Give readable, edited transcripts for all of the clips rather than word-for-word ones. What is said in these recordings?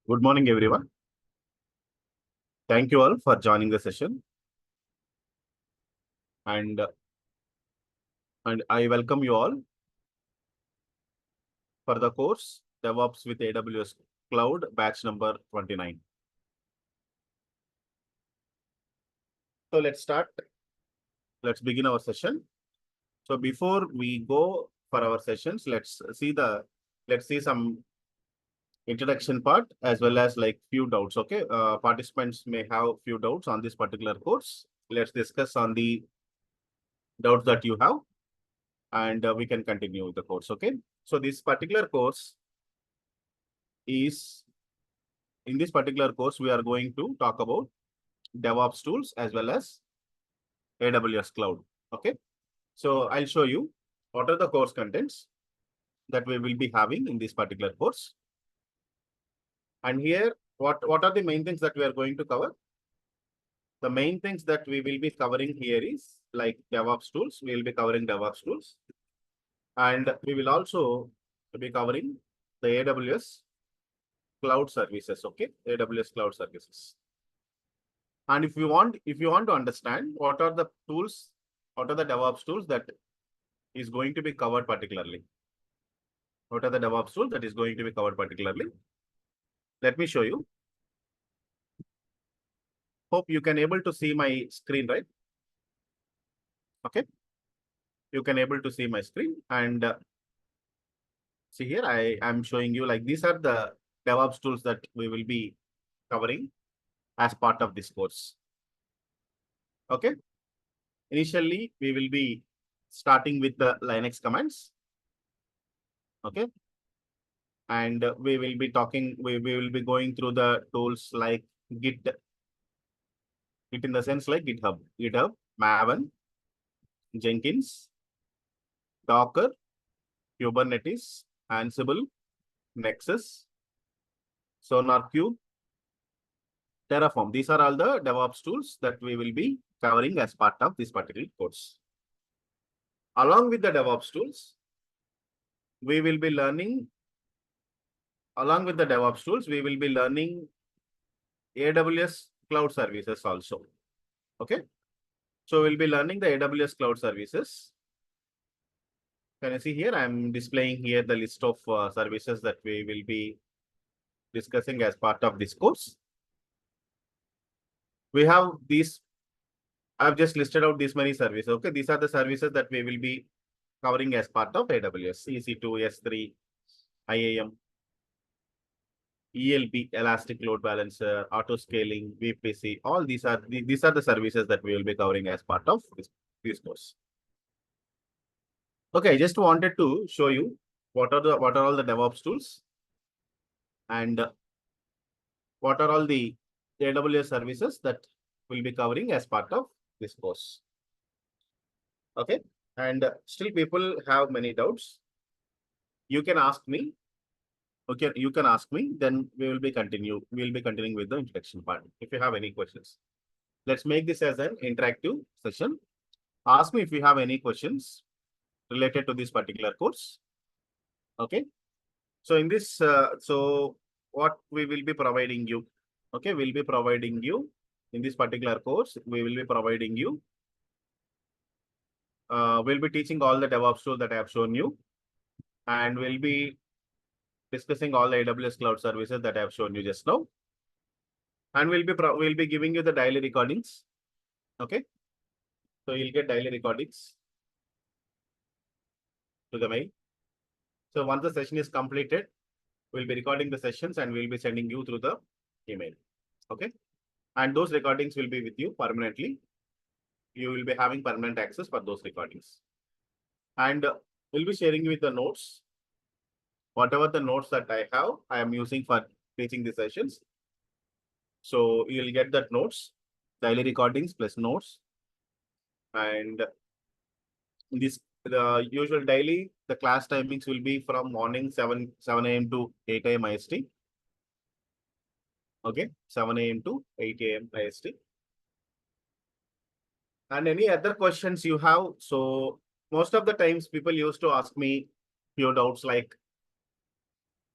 Good morning, everyone. Thank you all for joining the session. And, and I welcome you all for the course DevOps with AWS Cloud, batch number 29. So let's start. Let's begin our session. So before we go for our sessions, let's see some introduction part as well as like few doubts. Okay, participants may have few doubts on this particular course. Let's discuss on the doubts that you have, and we can continue the course. Okay, so this particular course is in this particular course, we are going to talk about DevOps tools as well as AWS Cloud. Okay, so I'll show you what are the course contents that we will be having in this particular course. And here, what are the main things that we are going to cover? The main things that we will be covering here is like DevOps tools. We will be covering DevOps tools. And we will also be covering the AWS Cloud services. Okay, AWS Cloud services. And if you want to understand what are the tools, what are the DevOps tools that is going to be covered particularly? What are the DevOps tools that is going to be covered particularly? Let me show you. Hope you can able to see my screen, right? Okay. You can able to see my screen, and see here I am showing you like these are the DevOps tools that we will be covering as part of this course. Okay. Initially, we will be starting with the Linux commands. Okay. And we will be talking, we will be going through the tools like Git in the sense like GitHub, Maven, Jenkins, Docker, Kubernetes, Ansible, Nexus, SonarQube, Terraform. These are all the DevOps tools that we will be covering as part of this particular course. Along with the DevOps tools, we will be learning, along with the DevOps tools, we will be learning AWS Cloud services also. Okay. So we'll be learning the AWS Cloud services. Can you see here? I'm displaying here the list of services that we will be discussing as part of this course. We have these, I've just listed out these many services. Okay, these are the services that we will be covering as part of AWS, EC2, S3, IAM, ELB, Elastic Load Balancer, Auto Scaling, VPC. All these are the services that we will be covering as part of this course. Okay, I just wanted to show you what are all the DevOps tools and what are all the AWS services that we'll be covering as part of this course. Okay, and still people have many doubts. You can ask me. Okay, you can ask me. Then we'll be continuing with the introduction part. If you have any questions, let's make this as an interactive session. Ask me if you have any questions related to this particular course. Okay, so in this, so what we will be providing you. Okay, we'll be providing you in this particular course. We will be providing you. We'll be teaching all the DevOps tools that I have shown you, and we'll be discussing all the AWS Cloud services that I have shown you just now. And we'll be giving you the daily recordings. Okay, so you'll get daily recordings to the mail. So once the session is completed, we'll be recording the sessions and we'll be sending you through the email. Okay, and those recordings will be with you permanently. You will be having permanent access for those recordings. And we'll be sharing you with the notes. Whatever the notes that I have, I am using for teaching the sessions. So you'll get that notes, daily recordings plus notes. And the usual daily, the class timings will be from morning 7 a.m. to 8 a.m. IST. Okay, 7 a.m. to 8 a.m. IST. And any other questions you have? So most of the times people used to ask me few doubts like,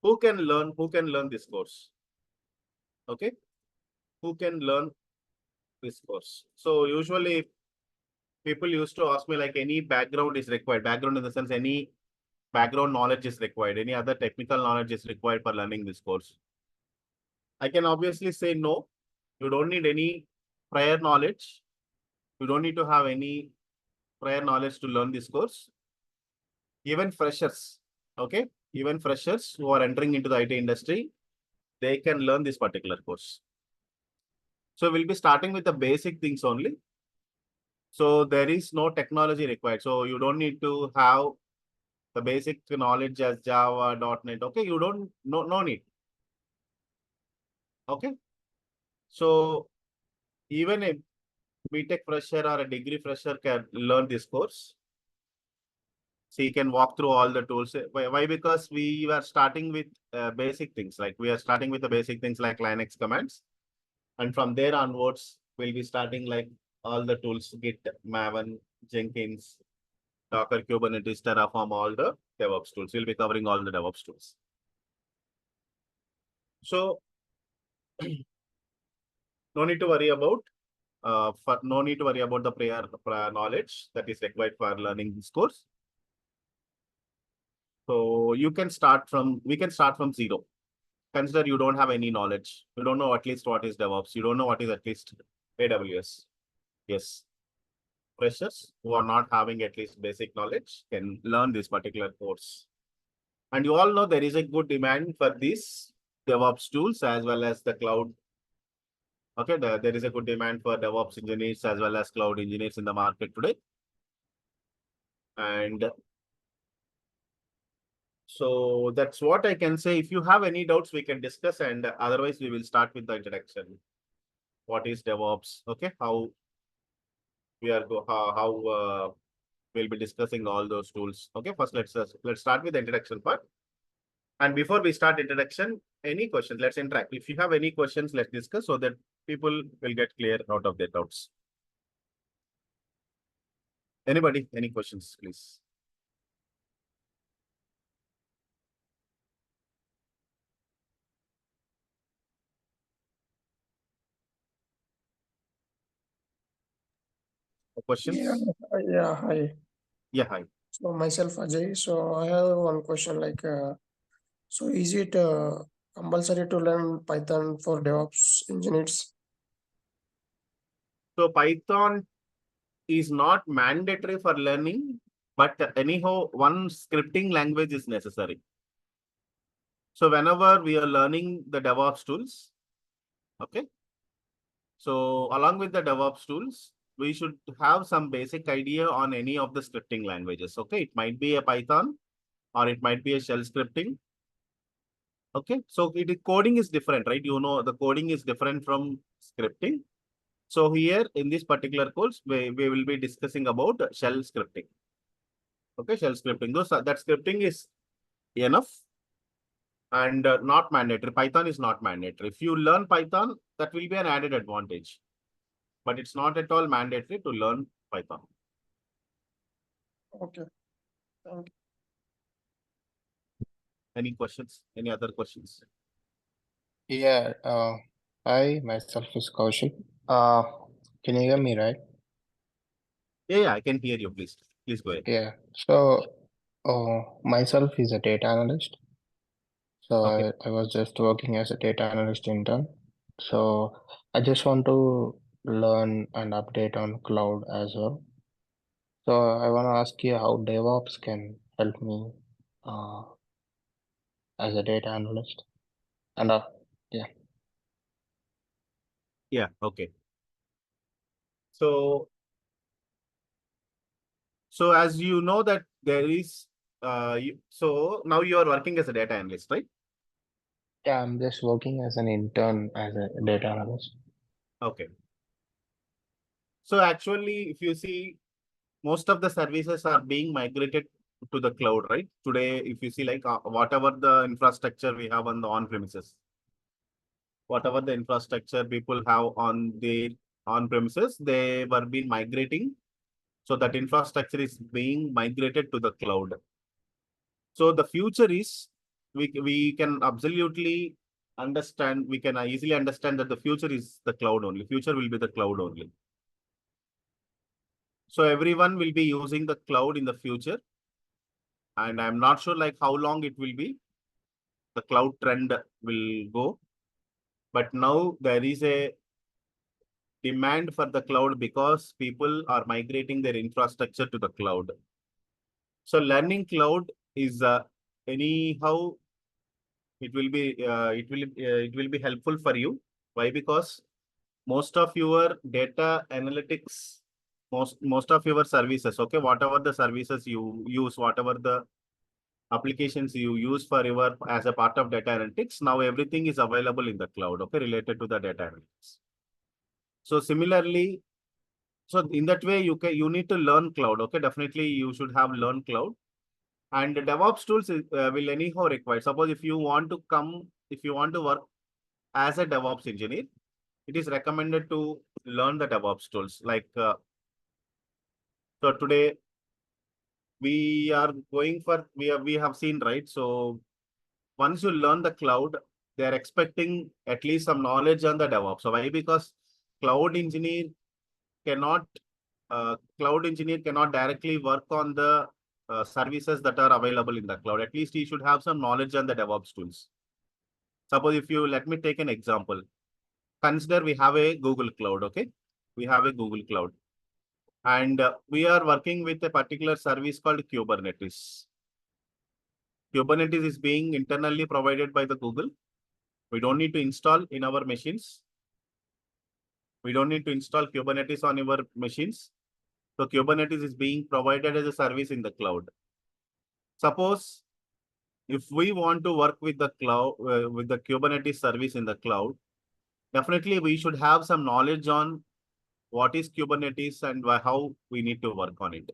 who can learn this course? okay, who can learn this course. So usually people used to ask me like any background is required. Background in the sense any background knowledge is required. Any other technical knowledge is required for learning this course. I can obviously say no. You don't need any prior knowledge. You don't need to have any prior knowledge to learn this course. Even freshers, okay? Even freshers who are entering into the IT industry, they can learn this particular course. So we'll be starting with the basic things only. So there is no technology required. So you don't need to have the basic knowledge as Java, .NET. Okay, you don't, no need. Okay. So even a BTech fresher or a degree fresher can learn this course. So you can walk through all the tools. Why? Because we were starting with basic things. Like we are starting with the basic things like Linux commands. And from there onwards, we'll be starting like all the tools, Git, Maven, Jenkins, Docker, Kubernetes, Terraform, all the DevOps tools. We'll be covering all the DevOps tools. So no need to worry about no need to worry about the prior knowledge that is required for learning this course. So you can we can start from zero. Consider you don't have any knowledge. You don't know at least what is DevOps. You don't know what is at least AWS. Yes. Freshers who are not having at least basic knowledge can learn this particular course. And you all know there is a good demand for these DevOps tools as well as the cloud. Okay, there is a good demand for DevOps engineers as well as cloud engineers in the market today. And so that's what I can say. If you have any doubts, we can discuss, and otherwise we will start with the introduction. What is DevOps? Okay, how we are we'll be discussing all those tools. Okay, first let's start with the introduction part. And before we start introduction, any questions? Let's interact. If you have any questions, let's discuss so that people will get clear out of their doubts. Anybody? Any questions, please? Questions? Yeah, hi. Yeah, hi. So myself Ajay. So I have one question like, so is it compulsory to learn Python for DevOps engineers? So Python is not mandatory for learning, but anyhow, one scripting language is necessary. So whenever we are learning the DevOps tools, okay. So along with the DevOps tools, we should have some basic idea on any of the scripting languages. Okay, it might be a Python or it might be a shell scripting. Okay, so coding is different, right? You know, the coding is different from scripting. So here in this particular course, we will be discussing about shell scripting. Okay, shell scripting. That scripting is enough and not mandatory. Python is not mandatory. If you learn Python, that will be an added advantage. But it's not at all mandatory to learn Python. Okay, thank you. Any questions? Any other questions? Yeah, I myself is Kaushik. Can you hear me, right? Yeah, I can hear you. Please go ahead. Yeah. So, myself is a data analyst. So Okay. I was just working as a data analyst intern. So I just want to learn and update on cloud as well. So I want to ask you how DevOps can help me uh, as a data analyst. And yeah. Yeah, okay. So as you know that there is, so now you are working as a data analyst, right? Yeah, I'm just working as an intern as a data analyst. Okay. So actually, if you see, most of the services are being migrated to the cloud, right? Today, if you see like whatever the infrastructure we have on the on-premises, whatever the infrastructure people have on the on-premises, they were being migrating. So that infrastructure is being migrated to the cloud. So the future is we can absolutely understand, we can easily understand that the future is the cloud only. Future will be the cloud only. So everyone will be using the cloud in the future. And I'm not sure like how long it will be. The cloud trend will go. But now there is a demand for the cloud because people are migrating their infrastructure to the cloud. So learning cloud is anyhow it will be helpful for you. Why? Because most of your data analytics, most of your services, okay, whatever the services you use, whatever the applications you use for your as a part of data analytics, now everything is available in the cloud, okay, related to the data analytics. So similarly, so in that way, you need to learn cloud. Okay, definitely you should have learned cloud. And the DevOps tools will anyhow require. Suppose if you want to work as a DevOps engineer, it is recommended to learn the DevOps tools. Like so today we are going for we have seen, right. So once you learn the cloud, they are expecting at least some knowledge on the DevOps. So why? Because cloud engineer cannot directly work on the services that are available in the cloud. At least he should have some knowledge on the DevOps tools. Suppose if you let me take an example. Consider we have a Google Cloud. Okay, we have a Google Cloud, and we are working with a particular service called Kubernetes. Kubernetes is being internally provided by the Google. We don't need to install in our machines. We don't need to install Kubernetes on our machines. So Kubernetes is being provided as a service in the cloud. Suppose if we want to work with the cloud, with the Kubernetes service in the cloud, definitely we should have some knowledge on what is Kubernetes and how we need to work on it.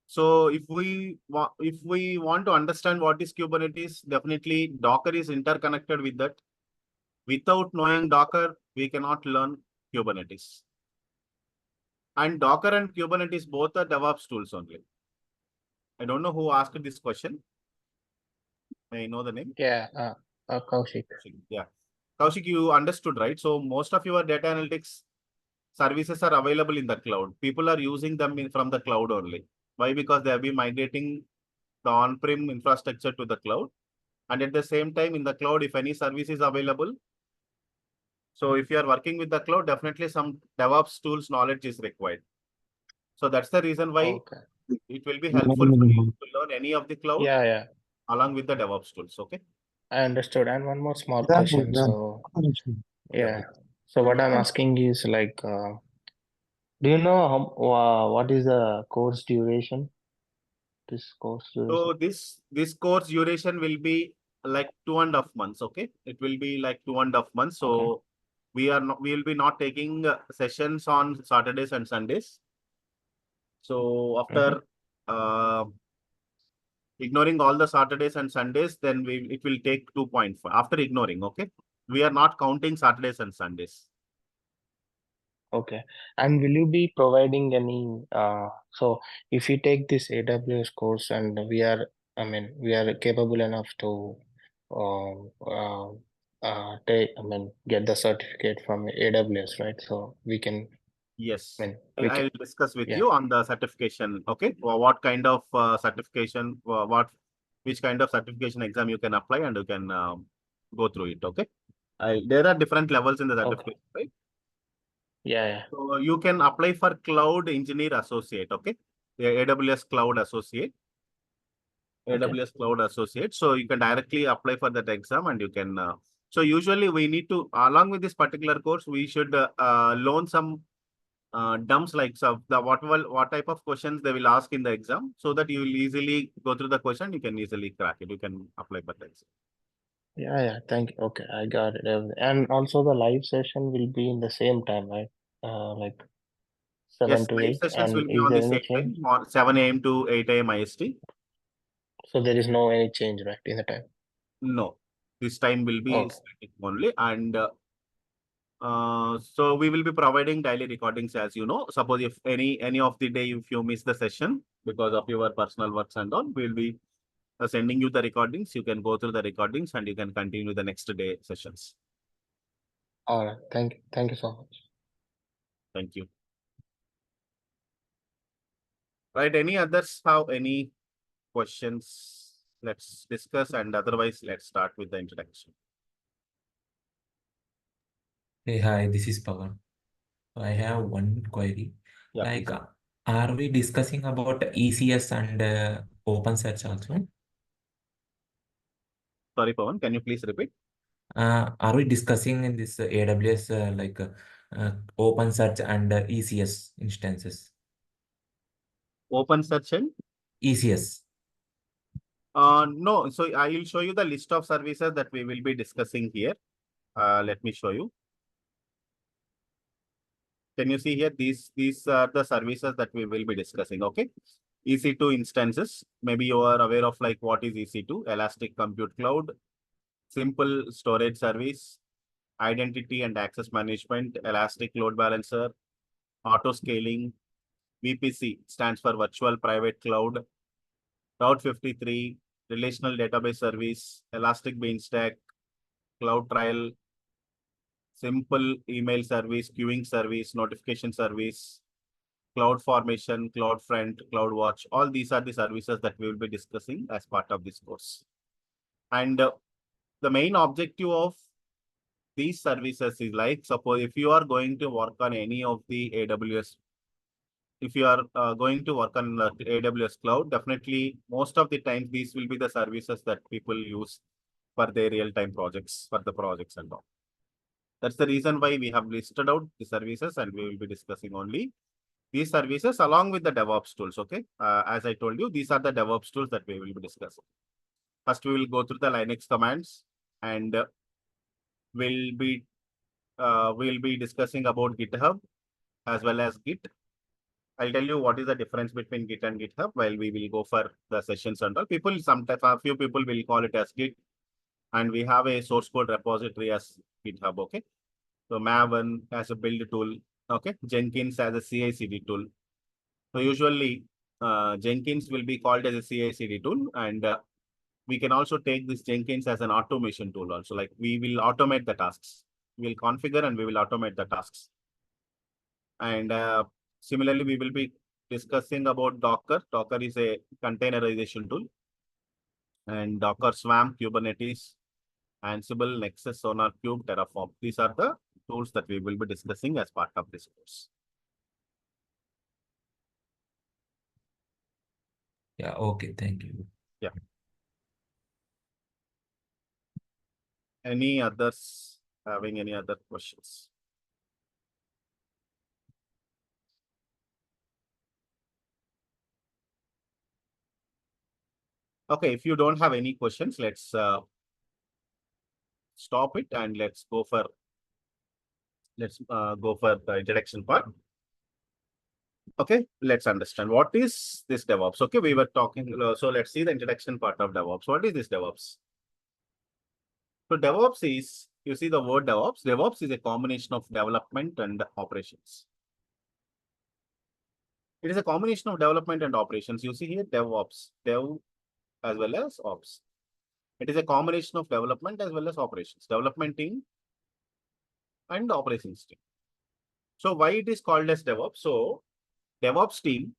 So if we want to understand what is Kubernetes, definitely Docker is interconnected with that. Without knowing Docker, we cannot learn Kubernetes. And Docker and Kubernetes both are DevOps tools only. I don't know who asked this question. May I know the name? Yeah, Kaushik. Yeah. Kaushik, you understood, right? So most of your data analytics services are available in the cloud. People are using them from the cloud only. Why? Because they have been migrating the on-prem infrastructure to the cloud. And at the same time, in the cloud, if any service is available, so if you are working with the cloud, definitely some DevOps tools knowledge is required. So that's the reason why it will be helpful for you to learn any of the cloud along with the DevOps tools. Okay. I understood. And one more small question. So, yeah. So what I'm asking is like, do you know what is the course duration? This course duration? So this course duration will be like 2.5 months. Okay, it will be like 2.5 months. So we will be not taking sessions on Saturdays and Sundays. So after ignoring all the Saturdays and Sundays, then it will take 2.5 after ignoring. Okay, we are not counting Saturdays and Sundays. Okay. And will you be providing any, so if you take this AWS course and we are capable enough to get the certificate from AWS, right? So we can, Yes, we I'll can, discuss with you on the certification. Okay, what kind of certification, which kind of certification exam you can apply, and you can go through it. Okay, there are different levels in the certification, right? Yeah. So you can apply for Cloud Engineer Associate. Okay, the AWS Cloud Associate. AWS Cloud Associate. So you can directly apply for that exam, and you can. So usually we need to, along with this particular course, we should learn some dumps, like so what type of questions they will ask in the exam, so that you will easily go through the question, you can easily crack it, you can apply for the exam. Yeah, thank you. Okay, I got it. And also the live session will be in the same time, right? Like 7 Yes, to live 8. sessions will And be is on there the any same change? time, on 7 a.m. to 8 a.m. IST. So there is no any change, right, in the time? No, this time will be static only, and so we will be providing daily recordings, as you know. Suppose if any of the day, if you miss the session because of your personal works and all, we'll be sending you the recordings. You can go through the recordings and you can continue the next day sessions. All right. Thank you so much. Thank you. Right. Any others have any questions? Let's discuss, and otherwise let's start with the introduction. Hey, hi, this is Pawan. I have one query. Yeah, Like, please. are we discussing about ECS and OpenSearch also? Sorry, Pawan, can you please repeat? Are we discussing in this AWS OpenSearch and ECS instances? OpenSearch and ECS. no. So I will show you the list of services that we will be discussing here. Let me show you. Can you see here? These are the services that we will be discussing. Okay. EC2 instances. Maybe you are aware of like what is EC2? Elastic Compute Cloud, simple storage service, identity and access management, Elastic Load Balancer, auto scaling, VPC stands for Virtual Private Cloud, Route 53, Relational Database Service, Elastic Beanstalk, Cloud Trial, simple email service, queuing service, notification service, Cloud Formation, CloudFront, CloudWatch. All these are the services that we will be discussing as part of this course. And the main objective of these services is like, suppose if you are going to work on any of the AWS, if you are going to work on the AWS cloud, definitely most of the time these will be the services that people use for their real-time projects, for the projects and all. That's the reason why we have listed out the services, and we will be discussing only these services along with the DevOps tools. Okay. As I told you, these are the DevOps tools that we will be discussing. First, we will go through the Linux commands, and we'll be discussing about GitHub as well as Git. I'll tell you what is the difference between Git and GitHub while we will go for the sessions and all. People sometimes, a few people will call it as Git, and we have a source code repository as GitHub. Okay. So Maven as a build tool. Okay. Jenkins as a CI/CD tool. So usually Jenkins will be called as a CI/CD tool, and we can also take this Jenkins as an automation tool also. Like we will automate the tasks. We will configure and we will automate the tasks. And similarly, we will be discussing about Docker. Docker is a containerization tool. And Docker Swarm, Kubernetes, Ansible, Nexus, SonarQube, Terraform. These are the tools that we will be discussing as part of this course. Yeah, okay, thank you. Yeah. Any others having any other questions? Okay, if you don't have any questions, let's stop it and let's go for the introduction part. Okay, let's understand what is this DevOps. Okay, we were talking, so let's see the introduction part of DevOps. What is this DevOps? So DevOps is, you see the word DevOps. DevOps is a combination of development and operations. It is a combination of development and operations. You see here DevOps, Dev as well as Ops. It is a combination of development as well as operations, development team and operations team. So why it is called as DevOps? So DevOps team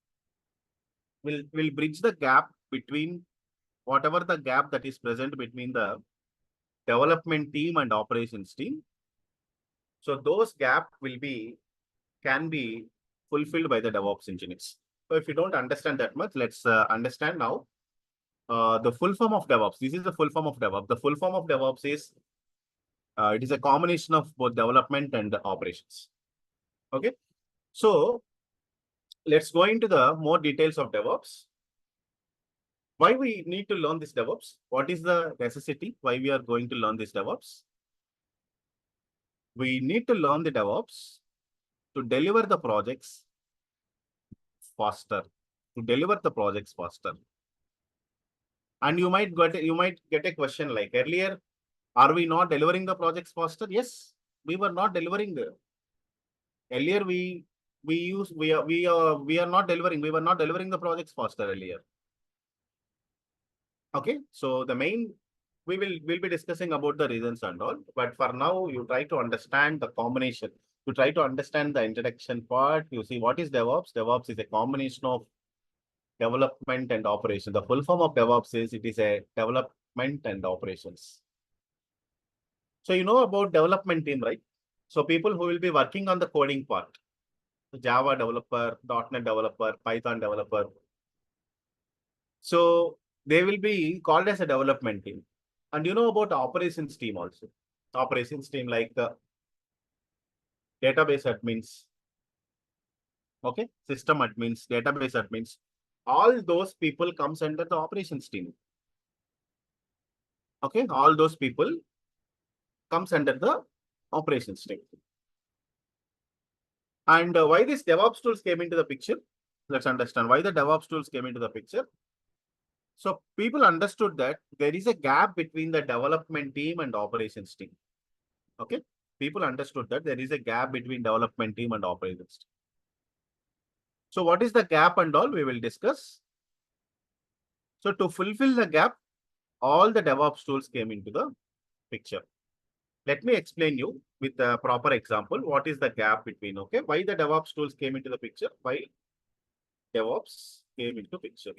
will bridge the gap between whatever the gap that is present between the development team and operations team. So those gap can be fulfilled by the DevOps engineers. So if you don't understand that much, let's understand now the full form of DevOps. This is the full form of DevOps. The full form of DevOps is it is a combination of both development and operations. Okay, so let's go into the more details of DevOps. Why we need to learn this DevOps? What is the necessity? Why we are going to learn this DevOps? We need to learn the DevOps to deliver the projects faster. To deliver the projects faster. And you might get a question like earlier, are we not delivering the projects faster? Yes, we were not delivering the earlier. We are not delivering. We were not delivering the projects faster earlier. Okay, so the main we'll be discussing about the reasons and all, but for now you try to understand the combination. You try to understand the introduction part. You see what is DevOps. DevOps is a combination of development and operation. The full form of DevOps is it is a development and operations. So you know about development team, right? So people who will be working on the coding part, Java developer, .NET developer, Python developer. So they will be called as a development team. And you know about operations team also. Operations team like the database admins, okay, system admins, database admins. All those people comes under the operations team. Okay, all those people comes under the operations team. And why this DevOps tools came into the picture? Let's understand why the DevOps tools came into the picture. So people understood that there is a gap between the development team and operations team. Okay, people understood that there is a gap between development team and operations team. So what is the gap and all we will discuss. So to fulfill the gap, all the DevOps tools came into the picture. Let me explain you with a proper example. What is the gap between, okay? Why the DevOps tools came into the picture? Why DevOps came into picture?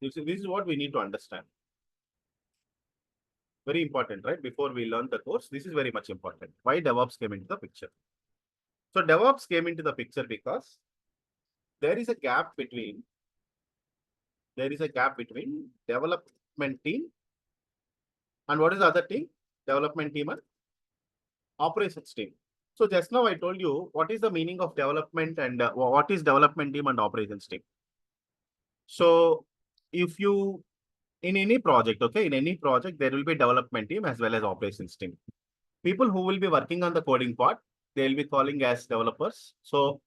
This is what we need to understand. Very important, right? Before we learn the course, this is very much important. Why DevOps came into the picture? So DevOps came into the picture because there is a gap between development team and what is the other team? Development team and operations team. So just now I told you what is the meaning of development and what is development team and operations team. So if you in any project, okay, in any project there will be development team as well as operations team. People who will be working on the coding part, they will be calling as developers. So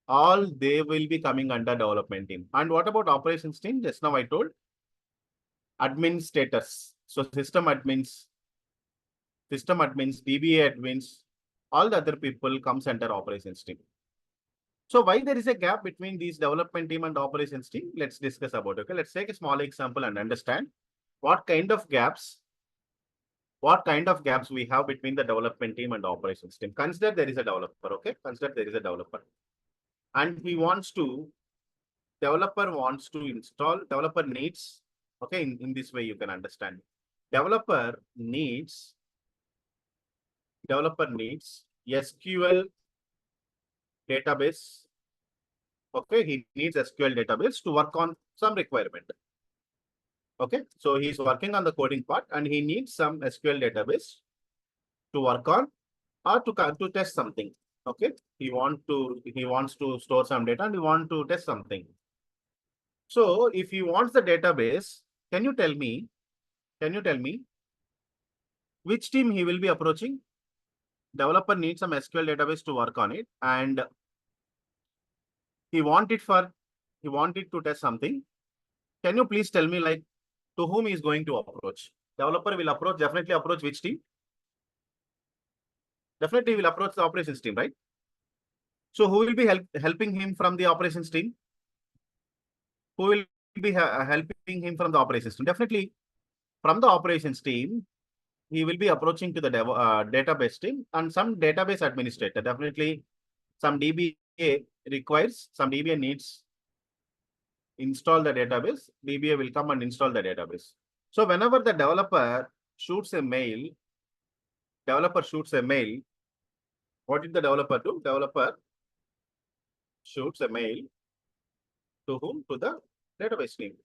all they will be coming under development team. And what about operations team? Just now I told administrators. So system admins, DBA admins, all the other people comes under operations team. So why there is a gap between these development team and operations team? Let's discuss about it. Okay, let's take a small example and understand what kind of gaps we have between the development team and operations team. Consider there is a developer, okay? Consider there is a developer. And developer needs, okay, in this way you can understand. Developer needs SQL database. Okay, he needs SQL database to work on some requirement. Okay, so he's working on the coding part and he needs some SQL database to work on or to test something. Okay, he wants to store some data and he wants to test something. So if he wants the database, can you tell me which team he will be approaching? Developer needs some SQL database to work on it and he want it to test something. Can you please tell me like to whom he is going to approach? Developer will definitely approach which team? Definitely will approach the operations team, right? So who will be helping him from the operations team? Who will be helping him from the operations team? Definitely from the operations team, he will be approaching to the database team and some database administrator. Definitely some DBA needs install the database. DBA will come and install the database. So whenever the developer shoots a mail, what did the developer do? Developer shoots a mail to whom? To the database team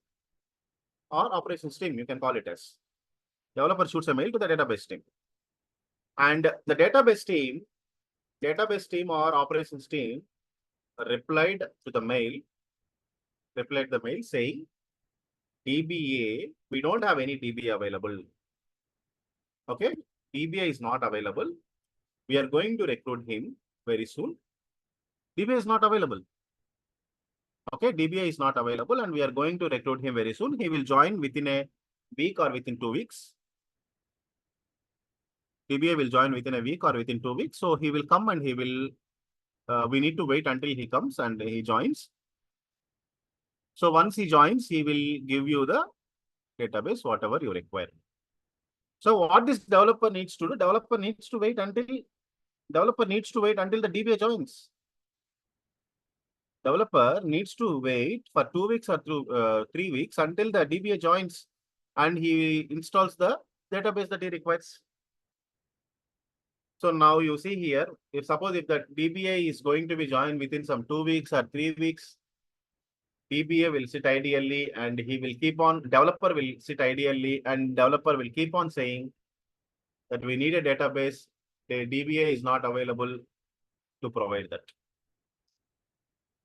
or operations team, you can call it as. Developer shoots a mail to the database team. And the database team or operations team replied the mail saying, DBA, we don't have any DBA available. Okay, DBA is not available. We are going to recruit him very soon. DBA is not available. Okay, DBA is not available and we are going to recruit him very soon. He will join within a week or within 2 weeks. DBA will join within a week or within 2 weeks. So he will come and we need to wait until he comes and he joins. So once he joins, he will give you the database, whatever you require. So what this developer needs to do, developer needs to wait until the DBA joins. Developer needs to wait for 2 weeks or 3 weeks until the DBA joins and he installs the database that he requires. So now you see here, if the DBA is going to be joined within some 2 weeks or 3 weeks, DBA will sit ideally and he will keep on, developer will sit ideally and developer will keep on saying that we need a database. The DBA is not available to provide that.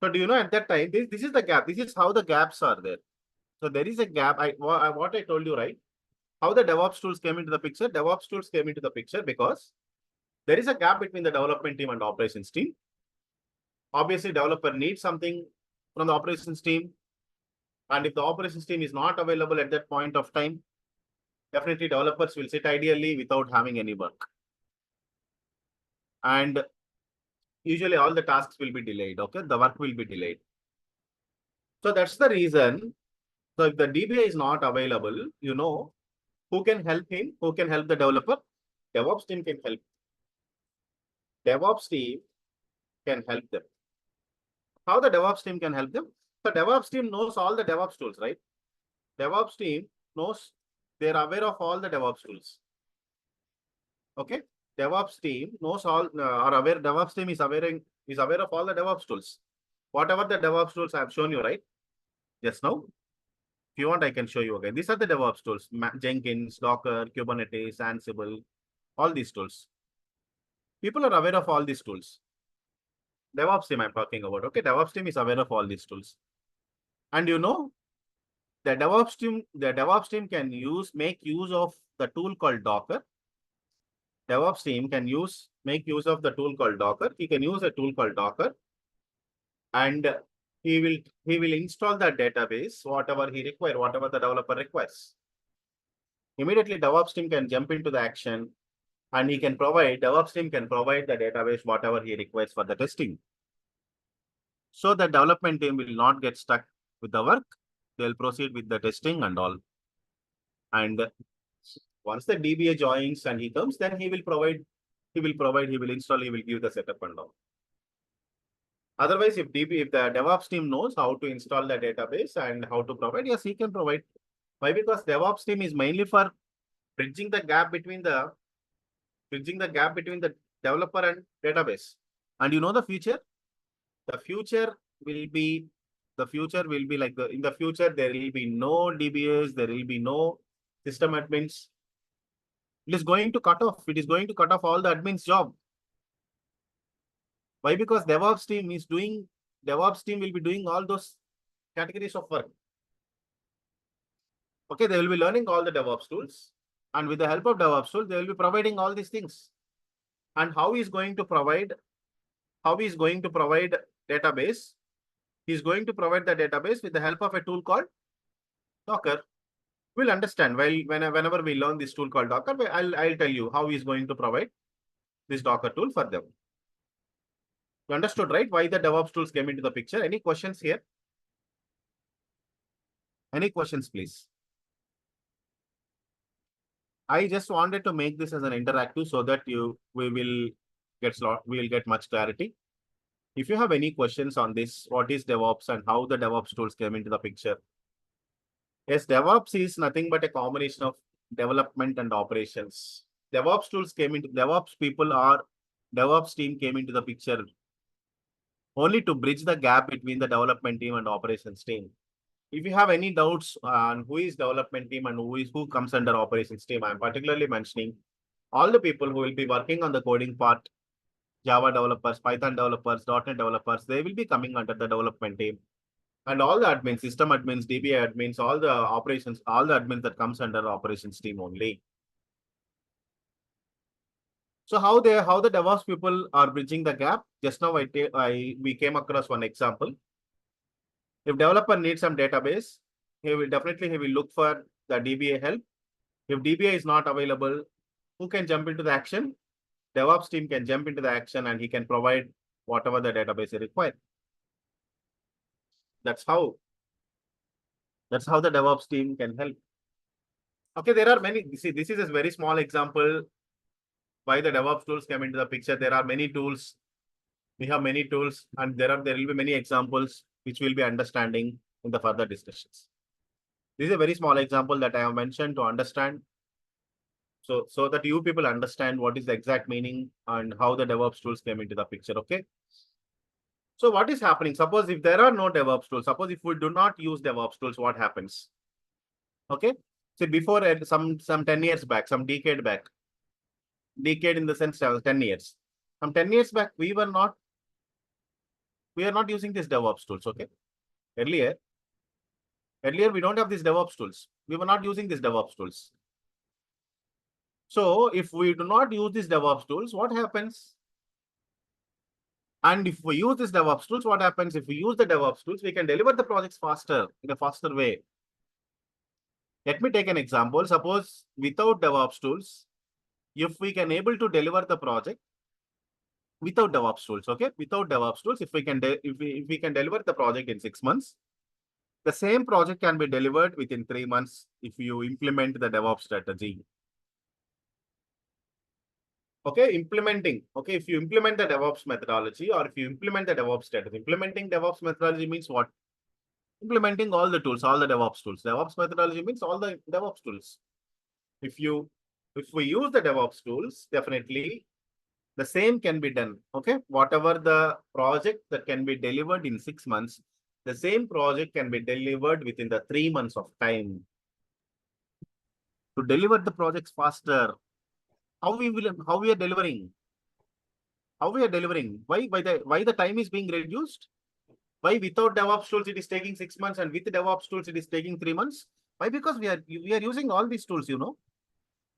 So do you know at that time, this is the gap. This is how the gaps are there. So there is a gap. What I told you, right? How the DevOps tools came into the picture. DevOps tools came into the picture because there is a gap between the development team and operations team. Obviously, developer needs something from the operations team. And if the operations team is not available at that point of time, definitely developers will sit ideally without having any work. And usually all the tasks will be delayed, okay? The work will be delayed. So that's the reason. So if the DBA is not available, you know, who can help him? Who can help the developer? DevOps team can help. DevOps team can help them. How the DevOps team can help them? The DevOps team knows all the DevOps tools, right? DevOps team knows, they're aware of all the DevOps tools. Okay? DevOps team knows all, are aware, DevOps team is aware of all the DevOps tools. Whatever the DevOps tools I have shown you, right? Just now. If you want, I can show you again. These are the DevOps tools: Jenkins, Docker, Kubernetes, Ansible, all these tools. People are aware of all these tools. DevOps team I'm talking about. Okay, DevOps team is aware of all these tools. And you know, the DevOps team can make use of the tool called Docker. DevOps team can make use of the tool called Docker. He can use a tool called Docker, and he will install the database, whatever he requires, whatever the developer requires. Immediately, DevOps team can jump into the action, and DevOps team can provide the database, whatever he requires for the testing. So the development team will not get stuck with the work. They'll proceed with the testing and all. And once the DBA joins and he comes, then he will install, he will give the setup and all. Otherwise, if the DevOps team knows how to install the database and how to provide, yes, he can provide. Why? Because DevOps team is mainly for bridging the gap between the developer and database. And you know the future? The future will be like in the future, there will be no DBAs, there will be no system admins. It is going to cut off all the admins' job. Why? Because DevOps team will be doing all those categories of work. Okay, they will be learning all the DevOps tools, and with the help of DevOps tools, they will be providing all these things. And how he is going to provide database? He is going to provide the database with the help of a tool called Docker. We'll understand whenever we learn this tool called Docker. I'll tell you how he is going to provide this Docker tool for them. You understood, right? Why the DevOps tools came into the picture? Any questions here? Any questions, please? I just wanted to make this as an interactive so that we will get much clarity. If you have any questions on this, what is DevOps and how the DevOps tools came into the picture? Yes, DevOps is nothing but a combination of development and operations. DevOps team came into the picture only to bridge the gap between the development team and operations team. If you have any doubts on who is development team and who comes under operations team, I'm particularly mentioning all the people who will be working on the coding part, Java developers, Python developers, .NET developers, they will be coming under the development team. And all the admins, system admins, DBA admins, all the admins that comes under the operations team only. So how the DevOps people are bridging the gap? Just now we came across one example. If developer needs some database, he will look for the DBA help. If DBA is not available, who can jump into the action? DevOps team can jump into the action and he can provide whatever the database is required. That's how the DevOps team can help. Okay, there are many. See, this is a very small example why the DevOps tools came into the picture. There are many tools. We have many tools, and there will be many examples which we'll be understanding in the further discussions. This is a very small example that I have mentioned to understand. So that you people understand what is the exact meaning and how the DevOps tools came into the picture. Okay. So what is happening? Suppose if there are no DevOps tools, suppose if we do not use DevOps tools, what happens? Okay. So before some 10 years back, some decade back, decade in the sense 10 years. Some 10 years back, we are not using these DevOps tools. Okay. Earlier, we don't have these DevOps tools. We were not using these DevOps tools. So if we do not use these DevOps tools, what happens? And if we use these DevOps tools, what happens? If we use the DevOps tools, we can deliver the projects faster, in a faster way. Let me take an example. Suppose without DevOps tools, if we can able to deliver the project without DevOps tools, okay? Without DevOps tools, if we can deliver the project in 6 months, the same project can be delivered within 3 months if you implement the DevOps strategy. Okay, implementing. Okay, if you implement the DevOps methodology or if you implement the DevOps strategy, implementing DevOps methodology means what? Implementing all the tools, all the DevOps tools. DevOps methodology means all the DevOps tools. If we use the DevOps tools, definitely the same can be done. Okay, whatever the project that can be delivered in 6 months, the same project can be delivered within the 3 months of time. To deliver the projects faster, how we are delivering? How we are delivering? Why the time is being reduced? Why without DevOps tools it is taking 6 months and with DevOps tools it is taking 3 months? Why? Because we are using all these tools, you know.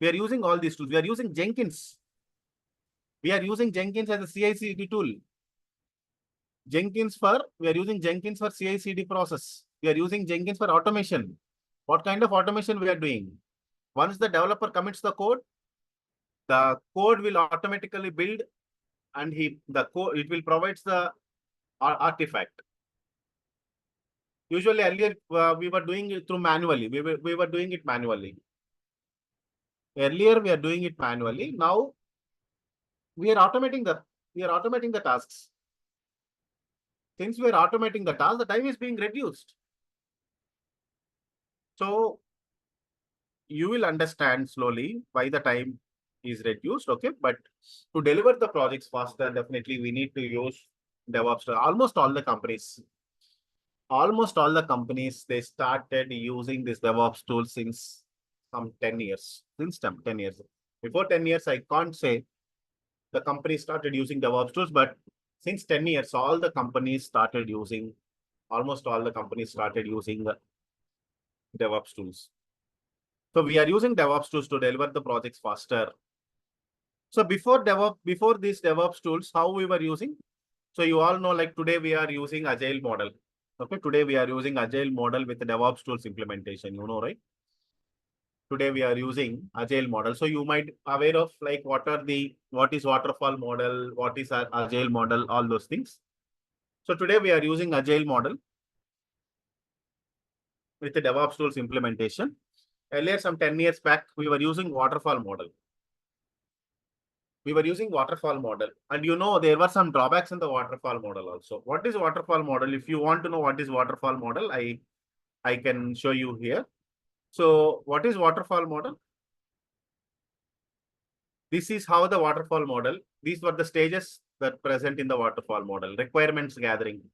We are using all these tools. We are using Jenkins. We are using Jenkins as a CI/CD tool. We are using Jenkins for CI/CD process. We are using Jenkins for automation. What kind of automation we are doing? Once the developer commits the code will automatically build and it will provide the artifact. Usually earlier we were doing it through manually. We were doing it manually. Earlier we are doing it manually. Now we are automating the tasks. Since we are automating the task, the time is being reduced. So you will understand slowly why the time is reduced. Okay, but to deliver the projects faster, definitely we need to use DevOps. Almost all the companies, they started using this DevOps tool since some 10 years. Since 10 years. Before 10 years, I can't say the company started using DevOps tools, but since 10 years, almost all the companies started using the DevOps tools. So we are using DevOps tools to deliver the projects faster. So before these DevOps tools, how we were using? So you all know, like today we are using Agile model. Okay, today we are using Agile model with the DevOps tools implementation, you know, right? Today we are using Agile model. So you might aware of like what is waterfall model, what is Agile model, all those things. So today we are using Agile model with the DevOps tools implementation. Earlier, some 10 years back, we were using waterfall model. And you know, there were some drawbacks in the waterfall model also. What is waterfall model? If you want to know what is waterfall model, I can show you here. So what is waterfall model? This is how the waterfall model, these were the stages that present in the waterfall model: requirements gathering,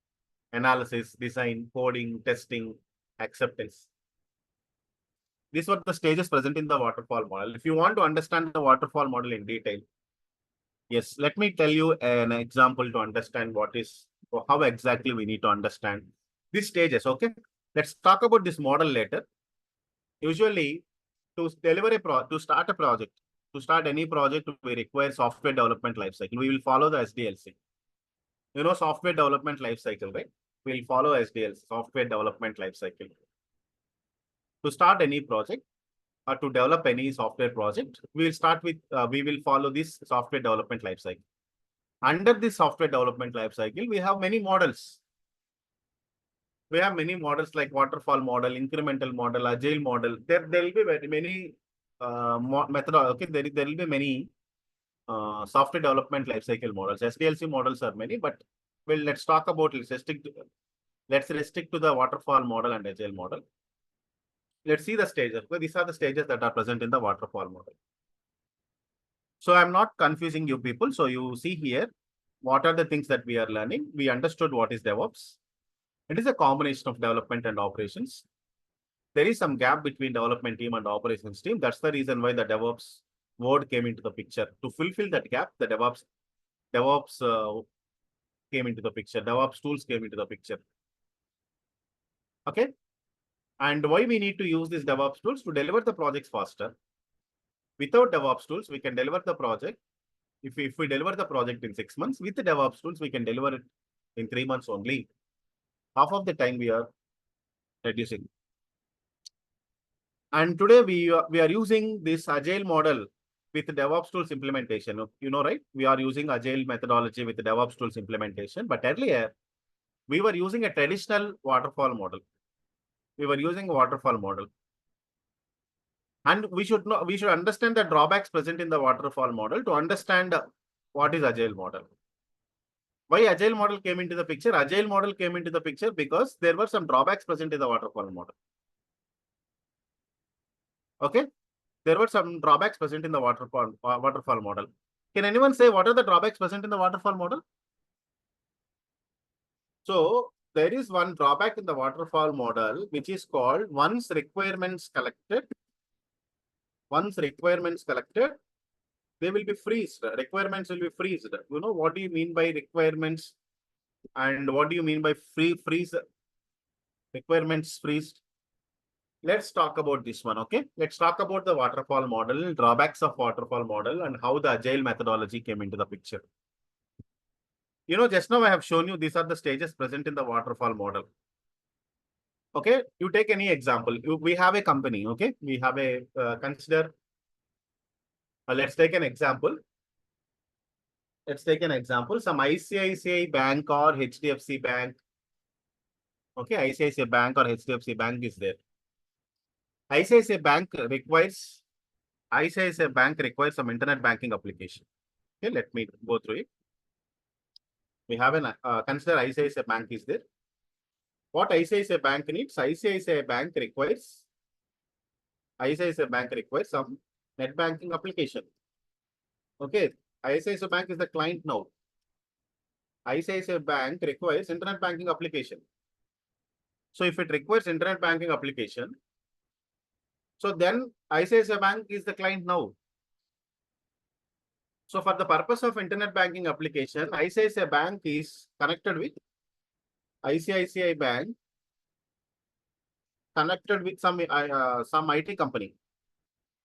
analysis, design, coding, testing, acceptance. These were the stages present in the waterfall model. If you want to understand the waterfall model in detail, yes, let me tell you an example to understand how exactly we need to understand these stages. Okay, let's talk about this model later. Usually, to start any project, we require software development lifecycle. We will follow the SDLC. You know, software development lifecycle, right? We'll follow SDLC, software development lifecycle. To start any project or to develop any software project, we will follow this software development lifecycle. Under this software development lifecycle, we have many models. we have many models like waterfall model, incremental model, agile model. There will be very many method. Okay, there will be many software development lifecycle models. SDLC models are many, but let's talk about let's restrict to the waterfall model and agile model. Let's see the stages. Well, these are the stages that are present in the waterfall model. So I'm not confusing you people. So you see here, what are the things that we are learning? We understood what is DevOps. It is a combination of development and operations. There is some gap between development team and operations team. That's the reason why the DevOps word came into the picture. To fulfill that gap, the DevOps came into the picture. DevOps tools came into the picture. Okay. And why we need to use these DevOps tools? To deliver the projects faster. Without DevOps tools, we can deliver the project. If we deliver the project in 6 months, with the DevOps tools, we can deliver it in 3 months only. Half of the time we are reducing. And today we are using this agile model with DevOps tools implementation. You know, right? We are using agile methodology with the DevOps tools implementation. But earlier, we were using a traditional waterfall model. We were using a waterfall model. And we should understand the drawbacks present in the waterfall model to understand what is agile model. Why agile model came into the picture? Agile model came into the picture because there were some drawbacks present in the waterfall model. Okay, there were some drawbacks present in the waterfall model. Can anyone say what are the drawbacks present in the waterfall model? So there is one drawback in the waterfall model, which is called once requirements collected, they will be freezed. Requirements will be freezed. You know, what do you mean by requirements? And what do you mean by freeze? Requirements freezed. Let's talk about this one, okay? Let's talk about the waterfall model, drawbacks of waterfall model, and how the agile methodology came into the picture. You know, just now I have shown you these are the stages present in the waterfall model. Okay, you take any example. We have a company, okay? We have a consider. Let's take an example. Some ICICI Bank or HDFC Bank. Okay, ICICI Bank or HDFC Bank is there. ICICI Bank requires some internet banking application. Okay, let me go through it. We have an consider ICICI Bank is there. What ICICI Bank needs? ICICI Bank requires some net banking application. Okay, ICICI Bank is the client now. ICICI Bank requires internet banking application. So if it requires internet banking application, so then ICICI Bank is the client now. So for the purpose of internet banking application, ICICI Bank is connected with ICICI Bank, connected with some IT company.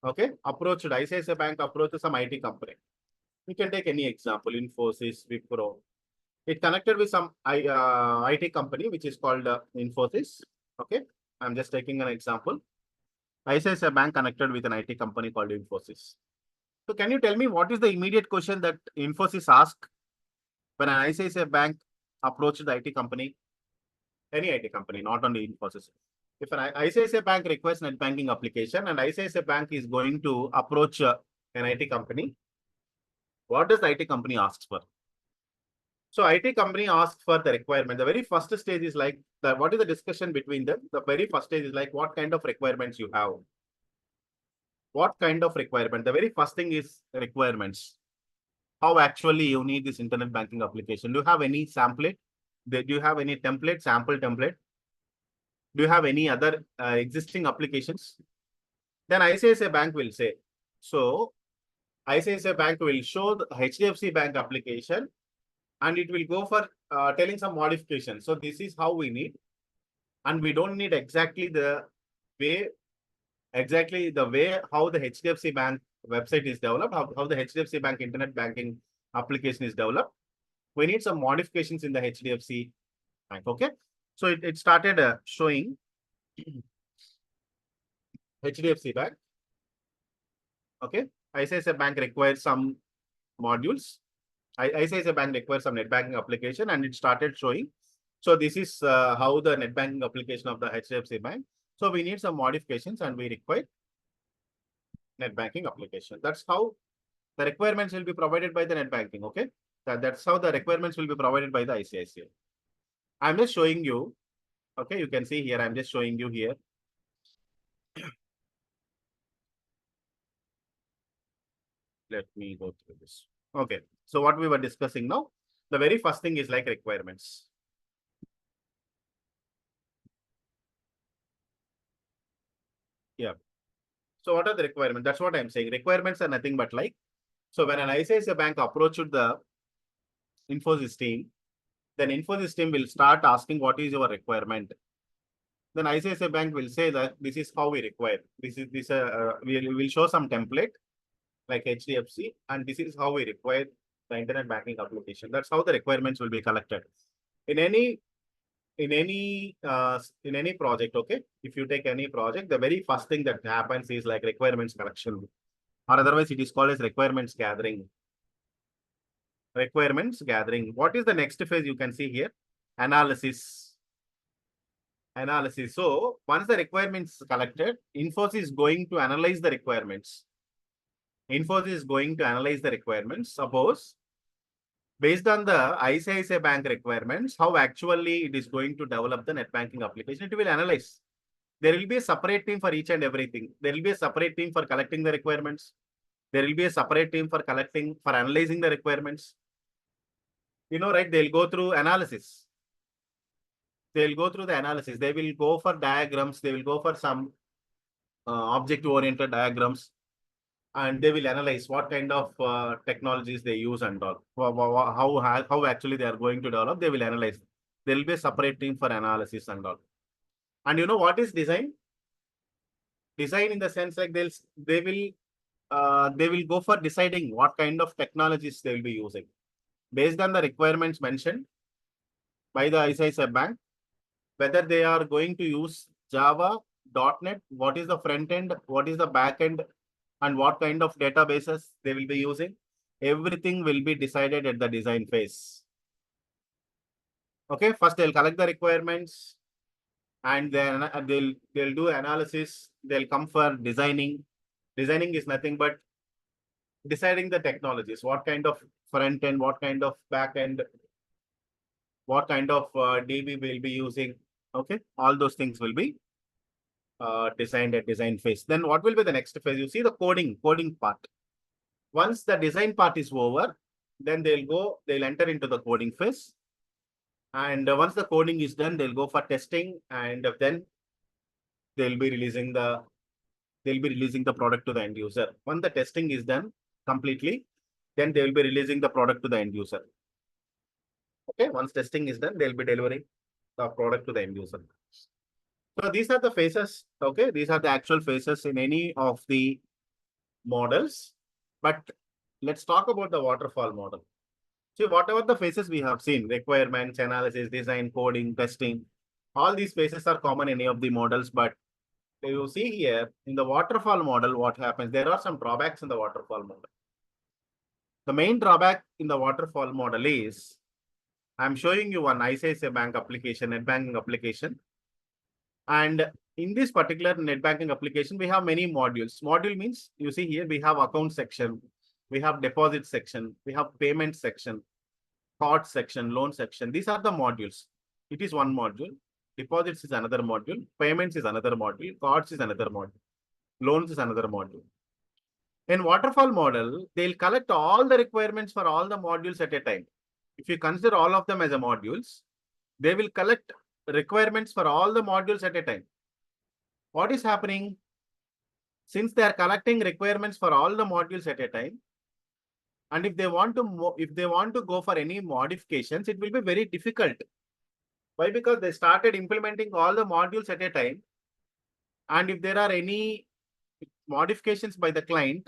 Okay, ICICI Bank approached some IT company. We can take any example, Infosys, Wipro. It connected with some IT company, which is called Infosys. Okay, I'm just taking an example. ICICI Bank connected with an IT company called Infosys. So can you tell me what is the immediate question that Infosys asked when an ICICI Bank approached the IT company? Any IT company, not only Infosys. If an ICICI Bank requests net banking application and ICICI Bank is going to approach an IT company, what does the IT company ask for? So IT company asks for the requirement. The very first stage is like, what is the discussion between them? The very first stage is like, what kind of requirements you have? What kind of requirement? The very first thing is requirements. How actually you need this internet banking application? Do you have any template? Do you have any template, sample template? Do you have any other existing applications? Then ICICI Bank will say, so ICICI Bank will show the HDFC Bank application and it will go for telling some modifications. So this is how we need. And we don't need exactly the way how the HDFC Bank website is developed, how the HDFC Bank internet banking application is developed. We need some modifications in the HDFC Bank. Okay. So it started showing HDFC Bank. Okay. ICICI Bank requires some modules. ICICI Bank requires some net banking application and it started showing. So this is how the net banking application of the HDFC Bank. So we need some modifications and we require net banking application. That's how the requirements will be provided by the net banking. Okay, that's how the requirements will be provided by the ICICI. I'm just showing you. Okay, you can see here. I'm just showing you here. Let me go through this. Okay, so what we were discussing now, the very first thing is like requirements. Yeah. So what are the requirements? That's what I'm saying. Requirements are nothing but like, so when an ICICI Bank approached the Infosys team, then Infosys team will start asking what is your requirement. Then ICICI Bank will say that this is how we require. We will show some template like HDFC, and this is how we require the internet banking application. That's how the requirements will be collected. In any project, okay, if you take any project, the very first thing that happens is like requirements collection, or otherwise it is called as requirements gathering. Requirements gathering. What is the next phase? You can see here, analysis. So once the requirements collected, Infosys is going to analyze the requirements. Suppose based on the ICICI Bank requirements, how actually it is going to develop the net banking application, it will analyze. There will be a separate team for each and everything. There will be a separate team for collecting the requirements. There will be a separate team for analyzing the requirements. You know, right? They'll go through analysis. They will go for diagrams. They will go for some object-oriented diagrams. And they will analyze what kind of technologies they use and all. How actually they are going to develop, they will analyze. There will be a separate team for analysis and all. And you know what is design? Design in the sense like they will go for deciding what kind of technologies they will be using. Based on the requirements mentioned by the ICICI Bank, whether they are going to use Java, .NET, what is the front end, what is the back end, and what kind of databases they will be using. Everything will be decided at the design phase. Okay, first they'll collect the requirements and then they'll do analysis. They'll come for designing. Designing is nothing but deciding the technologies, what kind of front end, what kind of back end, what kind of DB we'll be using. Okay, all those things will be designed at design phase. Then what will be the next phase? You see the coding part. Once the design part is over, then they'll enter into the coding phase. And once the coding is done, they'll go for testing, and then they'll be releasing the product to the end user. Once the testing is done completely, then they will be releasing the product to the end user. Okay, once testing is done, they'll be delivering the product to the end user. So these are the phases. Okay, these are the actual phases in any of the models. But let's talk about the waterfall model. See, whatever the phases we have seen, requirements, analysis, design, coding, testing, all these phases are common in any of the models. But you see here in the waterfall model, what happens? There are some drawbacks in the waterfall model. The main drawback in the waterfall model is, I'm showing you one ICICI Bank application, net banking application. And in this particular net banking application, we have many modules. Module means, you see here, we have account section, we have deposit section, we have payment section, card section, loan section. These are the modules. It is one module. Deposits is another module. Payments is another module. Cards is another module. Loans is another module. In waterfall model, they'll collect all the requirements for all the modules at a time. If you consider all of them as a modules, they will collect requirements for all the modules at a time. What is happening? Since they are collecting requirements for all the modules at a time, and if they want to go for any modifications, it will be very difficult. Why? Because they started implementing all the modules at a time. And if there are any modifications by the client,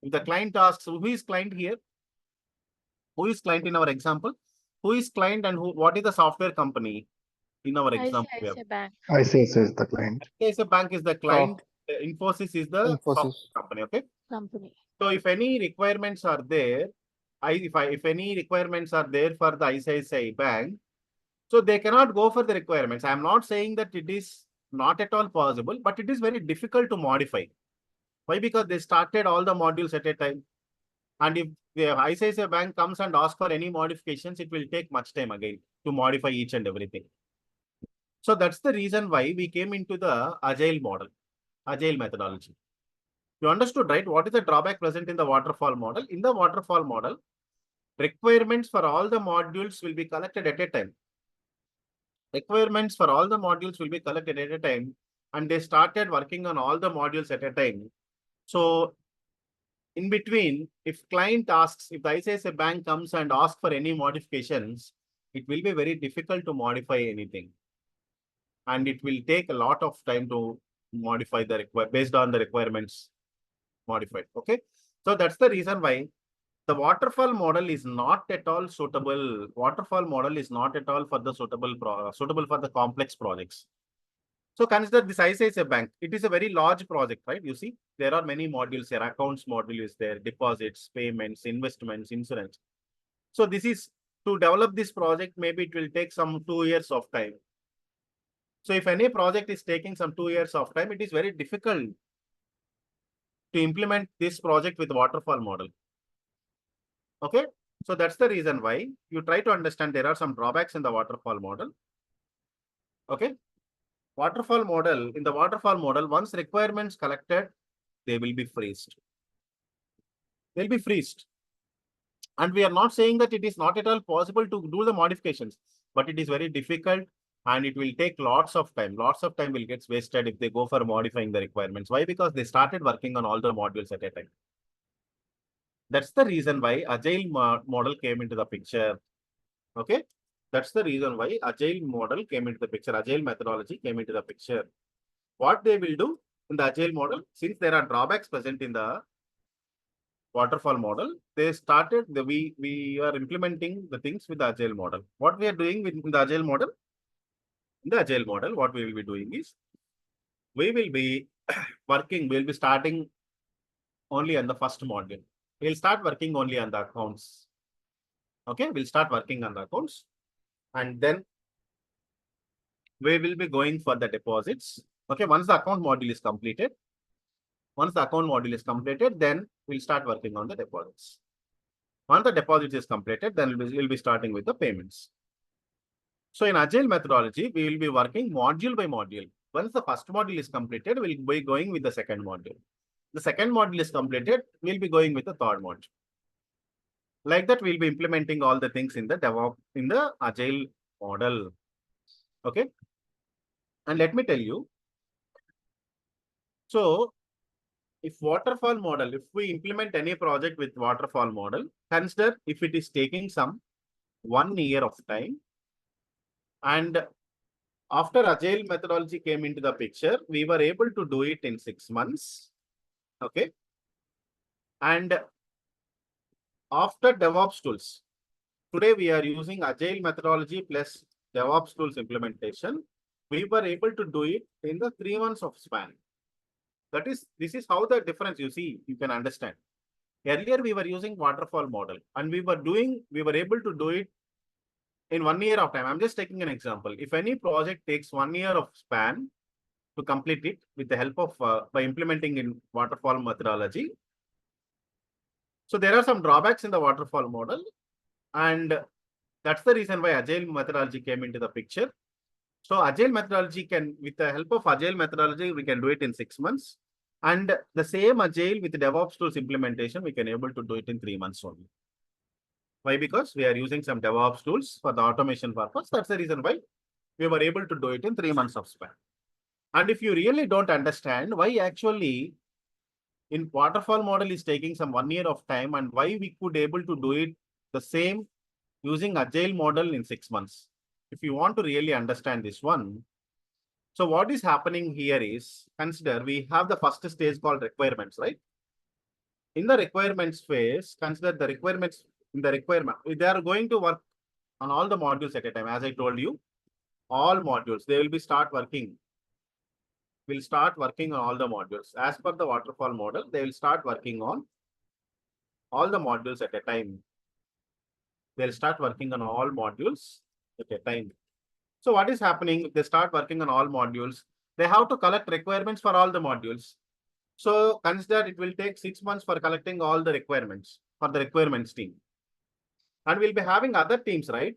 if the client asks, who is client here? Who is client in our example? Who is client and what is the software company in our example? ICICI Bank. ICICI is the client. ICICI Bank is the client. Infosys is the software company. Okay. Company. So if any requirements are there, if any requirements are there for the ICICI Bank, So they cannot go for the requirements. I am not saying that it is not at all possible, but it is very difficult to modify. Why? Because they started all the modules at a time. And if the ICICI Bank comes and asks for any modifications, it will take much time again to modify each and everything. So that's the reason why we came into the agile model, agile methodology. You understood, right? What is the drawback present in the waterfall model? In the waterfall model, requirements for all the modules will be collected at a time. Requirements for all the modules will be collected at a time, and they started working on all the modules at a time. So in between, if client asks, if the ICICI Bank comes and asks for any modifications, it will be very difficult to modify anything. And it will take a lot of time to modify the based on the requirements modified. Okay. So that's the reason why the waterfall model is not at all suitable. Waterfall model is not at all for the suitable for the complex projects. So consider this ICICI Bank. It is a very large project, right? You see, there are many modules here. Accounts module is there, deposits, payments, investments, insurance. So this is to develop this project, maybe it will take some 2 years of time. So if any project is taking some 2 years of time, it is very difficult to implement this project with waterfall model. Okay. So that's the reason why you try to understand there are some drawbacks in the waterfall model. Okay. Waterfall model, in the waterfall model, once requirements collected, they will be freezed. They'll be freezed. And we are not saying that it is not at all possible to do the modifications, but it is very difficult and it will take lots of time. Lots of time will get wasted if they go for modifying the requirements. Why? Because they started working on all the modules at a time. That's the reason why agile model came into the picture. Okay. That's the reason why agile model came into the picture. Agile methodology came into the picture. What they will do in the agile model, since there are drawbacks present in the waterfall model, they started we are implementing the things with the agile model. What we are doing with the agile model? In the agile model, what we will be doing is we will be working, we'll be starting only on the first module. We'll start working only on the accounts. Okay, we'll start working on the accounts, and then we will be going for the deposits. Okay, once the account module is completed, then we'll start working on the deposits. Once the deposits is completed, then we'll be starting with the payments. So in agile methodology, we will be working module by module. Once the first module is completed, we'll be going with the second module. The second module is completed, we'll be going with the third module. Like that, we'll be implementing all the things in the DevOps, in the agile model. Okay. And let me tell you, so if waterfall model, if we implement any project with waterfall model, consider if it is taking some 1 year of time, and after agile methodology came into the picture, we were able to do it in 6 months. Okay. And after DevOps tools, today we are using agile methodology plus DevOps tools implementation. We were able to do it in the 3 months of span. This is how the difference you see, you can understand. Earlier we were using waterfall model and we were able to do it in 1 year of time. I'm just taking an example. If any project takes 1 year of span to complete it with the help of by implementing in waterfall methodology. So there are some drawbacks in the waterfall model, and that's the reason why agile methodology came into the picture. So agile methodology can, with the help of agile methodology, we can do it in 6 months. And the same agile with the DevOps tools implementation, we can able to do it in 3 months only. Why? Because we are using some DevOps tools for the automation purpose. That's the reason why we were able to do it in 3 months of span. And if you really don't understand why actually in waterfall model is taking some 1 year of time and why we could able to do it the same using agile model in 6 months. If you want to really understand this one, so what is happening here is, consider we have the first stage called requirements, right? In the requirements phase, consider the requirements in the requirement. They are going to work on all the modules at a time. As I told you, all modules, they will be start working. We'll start working on all the modules. As per the waterfall model, they will start working on all the modules at a time. They'll start working on all modules at a time. They'll start working on all modules at a time. So what is happening? If they start working on all modules, they have to collect requirements for all the modules. So consider it will take 6 months for collecting all the requirements for the requirements team. And we'll be having other teams, right?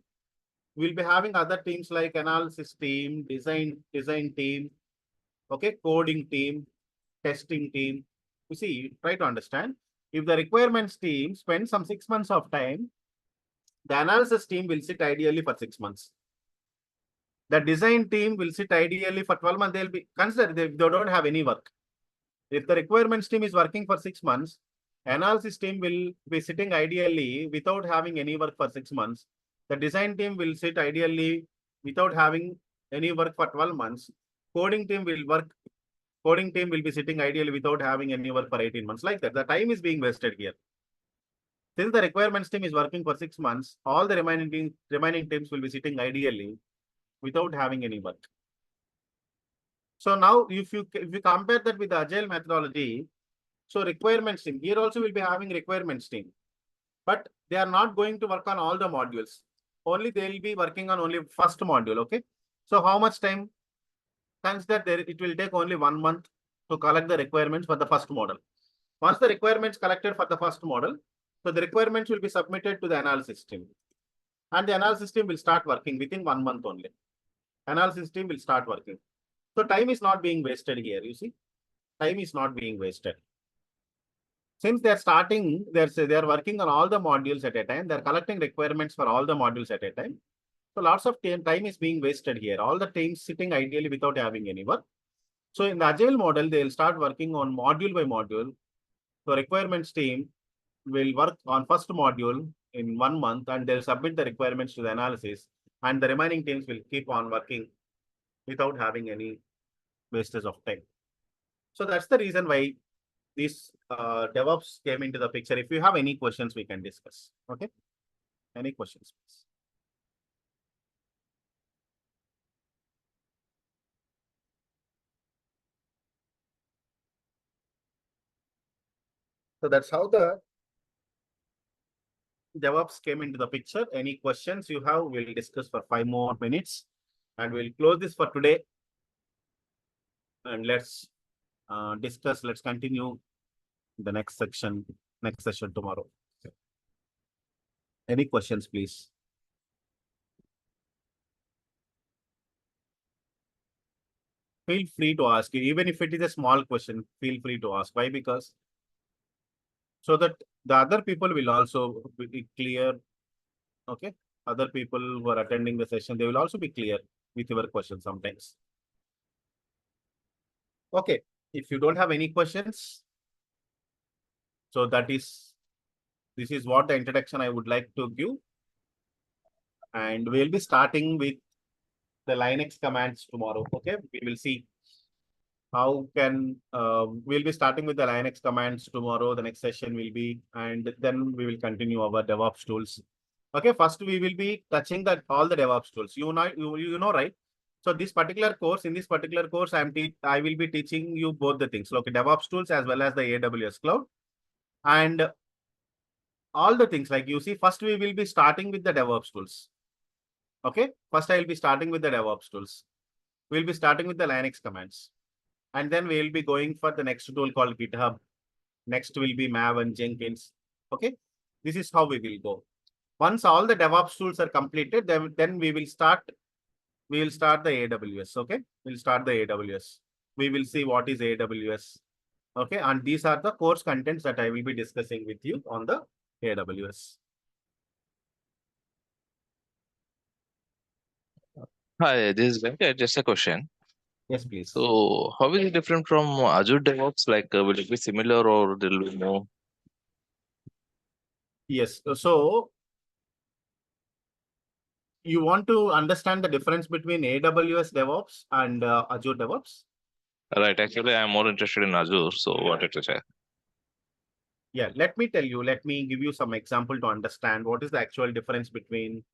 We'll be having other teams like analysis team, design team, okay, coding team, testing team. You see, try to understand. If the requirements team spends some 6 months of time, the analysis team will sit ideally for 6 months. The design team will sit ideally for 12 months. They'll be consider they don't have any work. If the requirements team is working for 6 months, analysis team will be sitting ideally without having any work for 6 months. The design team will sit ideally without having any work for 12 months. Coding team will be sitting ideally without having any work for 18 months. Like that, the time is being wasted here. Since the requirements team is working for 6 months, all the remaining teams will be sitting ideally without having any work. So now if you compare that with the agile methodology, so requirements team, here also will be having requirements team, but they are not going to work on all the modules. Only they will be working on only first module, okay? So how much time? Consider there it will take only 1 month to collect the requirements for the first model. Once the requirements collected for the first model, so the requirements will be submitted to the analysis team. And the analysis team will start working within 1 month only. Analysis team will start working. So time is not being wasted here, you see. Time is not being wasted. Since they're starting, they're working on all the modules at a time. They're collecting requirements for all the modules at a time. So lots of time is being wasted here. All the teams sitting ideally without having any work. So in the agile model, they'll start working on module by module. So requirements team will work on first module in 1 month and they'll submit the requirements to the analysis. And the remaining teams will keep on working without having any wastage of time. So that's the reason why this DevOps came into the picture. If you have any questions, we can discuss. Okay. Any questions, please? So that's how the DevOps came into the picture. Any questions you have, we'll discuss for 5 more minutes and we'll close this for today. And let's discuss, let's continue the next session tomorrow. Any questions, please? Feel free to ask. Even if it is a small question, feel free to ask. Why? Because so that the other people will also be clear. Okay. Other people who are attending the session, they will also be clear with your questions sometimes. Okay. If you don't have any questions, so this is what the introduction I would like to give. And we'll be starting with the Linux commands tomorrow. Okay. We will see how can, we'll be starting with the Linux commands tomorrow. The next session will be, and then we will continue our DevOps tools. Okay. First, we will be touching all the DevOps tools. You know, right? So in this particular course, I will be teaching you both the things. Okay. DevOps tools as well as the AWS cloud. And all the things like you see, first we will be starting with the DevOps tools. Okay. First, I will be starting with the DevOps tools. We'll be starting with the Linux commands. And then we'll be going for the next tool called GitHub. Next will be Maven and Jenkins. Okay. This is how we will go. Once all the DevOps tools are completed, then we will start the AWS. Okay. We'll start the AWS. We will see what is AWS. Okay. And these are the course contents that I will be discussing with you on the AWS. Hi, this is Venkat. Just a question. Yes, please. So, how is it different from Azure DevOps? Like, will it be similar or there will be more? Yes. So you want to understand the difference between AWS DevOps and Azure DevOps? Right. Actually, I'm more interested in Azure. So, what it is? Yeah, let me give you some example to understand what is the actual difference between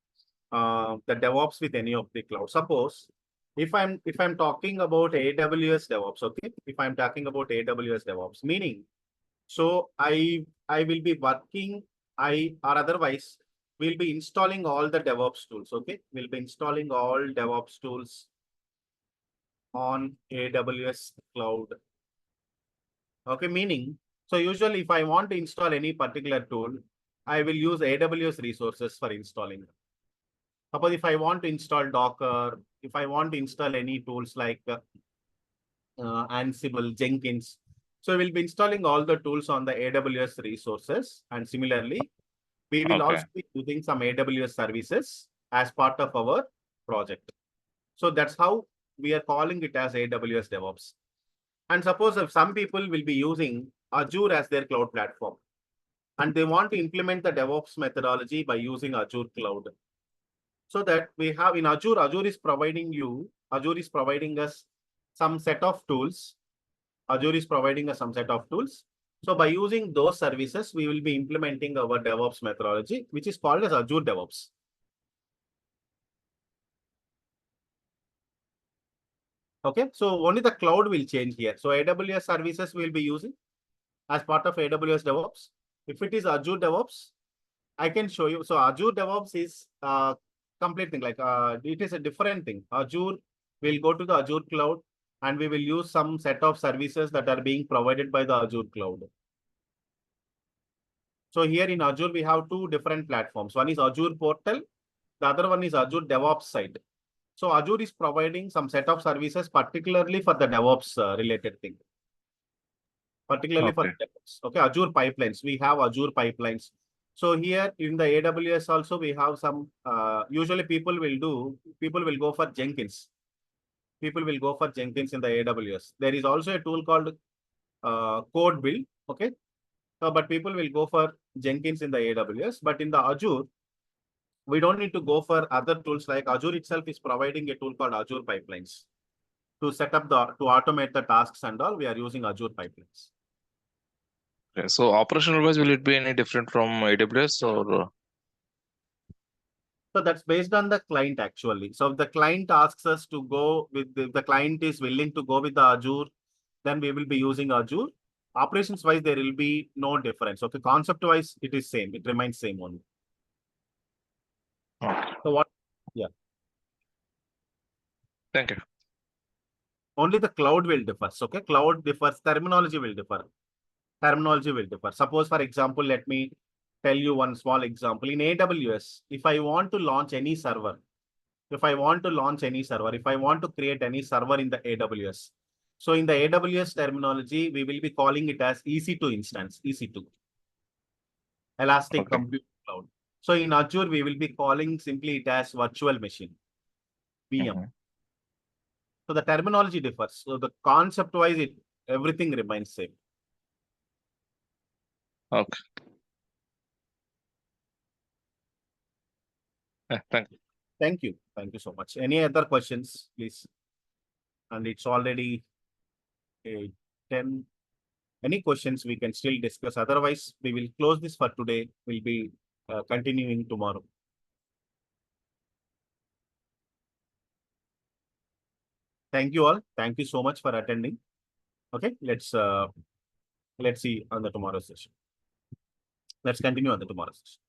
the DevOps with any of the cloud. Suppose if I'm talking about AWS DevOps, okay, if I'm talking about AWS DevOps, meaning so I will be working, or otherwise we'll be installing all the DevOps tools. Okay, we'll be installing all DevOps tools on AWS cloud. Okay, meaning, so usually if I want to install any particular tool, I will use AWS resources for installing them. Suppose if I want to install Docker, if I want to install any tools like Ansible, Jenkins, so we'll be installing all the tools on the AWS resources. And similarly, we will Okay. also be using some AWS services as part of our project. So that's how we are calling it as AWS DevOps. And suppose if some people will be using Azure as their cloud platform, and they want to implement the DevOps methodology by using Azure cloud. So that we have in Azure, Azure is providing us some set of tools. Azure is providing us some set of tools. So by using those services, we will be implementing our DevOps methodology, which is called as Azure DevOps. Okay, so only the cloud will change here. So AWS services we will be using as part of AWS DevOps. If it is Azure DevOps, I can show you. So Azure DevOps is complete thing, like it is a different thing. Azure will go to the Azure cloud and we will use some set of services that are being provided by the Azure cloud. So here in Azure, we have two different platforms. One is Azure Portal, the other one is Azure DevOps side. So Azure is providing some set of services, particularly for the DevOps related thing. Particularly for DevOps. Okay, Azure pipelines. We have Azure pipelines. So here in the AWS also, we have some, usually people will go for Jenkins. People will go for Jenkins in the AWS. There is also a tool called Code Build. Okay. But people will go for Jenkins in the AWS. But in the Azure, we don't need to go for other tools. Like Azure itself is providing a tool called Azure Pipelines. To set up to automate the tasks and all, we are using Azure Pipelines. Okay. So operational wise, will it be any different from AWS or? So that's based on the client actually. So if the client asks us to go with, if the client is willing to go with the Azure, then we will be using Azure. Operations wise, there will be no difference. Okay, concept wise, it is same. It remains same only. Okay. So what? Yeah. Thank you. Only the cloud will differ. Okay, cloud differs. Terminology will differ. Terminology will differ. Suppose, for example, let me tell you one small example. In AWS, if I want to launch any server, if I want to create any server in the AWS. So in the AWS terminology, we will be calling it as EC2 instance, EC2. Elastic Compute Cloud. So in Azure, we will be calling simply it as virtual machine, VM. So the terminology differs. So the concept-wise, everything remains same. Okay. Thank you. Thank you. Thank you so much. Any other questions, please? And it's already 10. Any questions we can still discuss. Otherwise, we will close this for today. We'll be continuing tomorrow. Thank you all. Thank you so much for attending. Okay, let's see on the tomorrow session. Let's continue on the tomorrow session.